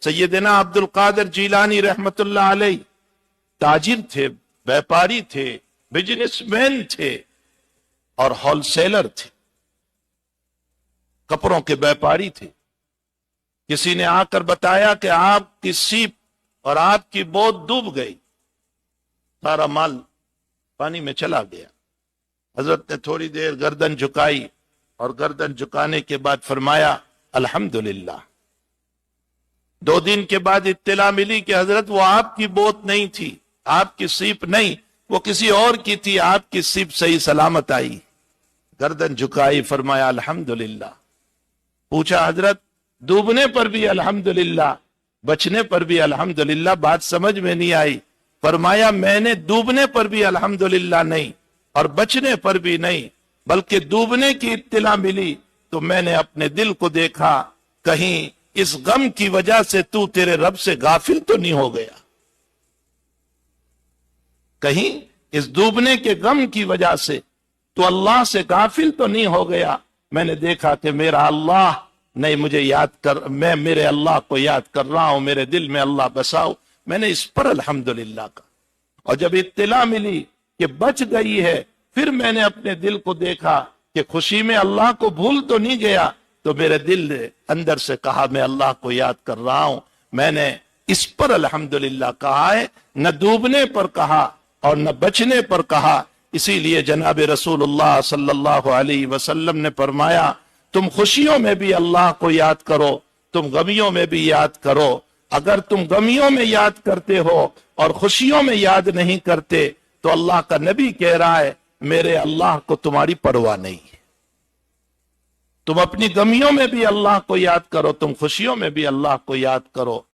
سیدنا عبد القادر جیلانی رحمت اللہ علیہ تاجر تھے، بیپاری تھے، بزنس مین تھے اور ہول سیلر تھے، کپڑوں کے بیپاری تھے۔ کسی نے آ کر بتایا کہ آپ کی سیپ اور آپ کی بوٹ ڈوب گئی، سارا مال پانی میں چلا گیا۔ حضرت نے تھوڑی دیر گردن جھکائی اور گردن جھکانے کے بعد فرمایا الحمدللہ۔ 2 دن کے بعد اطلاع ملی کہ حضرت وہ آپ کی بوٹ نہیں تھی، آپ کی سیپ نہیں، وہ کسی اور کی تھی، آپ کی سیپ صحیح سلامت آئی۔ گردن جھکائی، فرمایا الحمدللہ۔ پوچھا حضرت ڈوبنے پر بھی الحمدللہ، بچنے پر بھی الحمدللہ، بات سمجھ میں نہیں آئی۔ فرمایا میں نے ڈوبنے پر بھی الحمدللہ نہیں اور بچنے پر بھی نہیں، بلکہ ڈوبنے کی اطلاع ملی تو میں نے اپنے دل کو دیکھا، کہیں اس غم کی وجہ سے تو تیرے رب سے غافل تو نہیں ہو گیا، کہیں اس ڈوبنے کے غم کی وجہ سے تو اللہ سے غافل تو نہیں ہو گیا۔ میں نے دیکھا کہ میرا اللہ نہیں مجھے یاد کر، میں میرے اللہ کو یاد کر رہا ہوں، میرے دل میں اللہ بساؤ، میں نے اس پر الحمدللہ کہا۔ اور جب اطلاع ملی کہ بچ گئی ہے، پھر میں نے اپنے دل کو دیکھا کہ خوشی میں اللہ کو بھول تو نہیں گیا، تو میرے دل نے اندر سے کہا میں اللہ کو یاد کر رہا ہوں، میں نے اس پر الحمدللہ کہا ہے، نہ ڈوبنے پر کہا اور نہ بچنے پر کہا۔ اسی لیے جناب رسول اللہ صلی اللہ علیہ وسلم نے فرمایا تم خوشیوں میں بھی اللہ کو یاد کرو، تم غمیوں میں بھی یاد کرو۔ اگر تم غمیوں میں یاد کرتے ہو اور خوشیوں میں یاد نہیں کرتے تو اللہ کا نبی کہہ رہا ہے میرے اللہ کو تمہاری پرواہ نہیں ہے۔ تم اپنی غمیوں میں بھی اللہ کو یاد کرو، تم خوشیوں میں بھی اللہ کو یاد کرو۔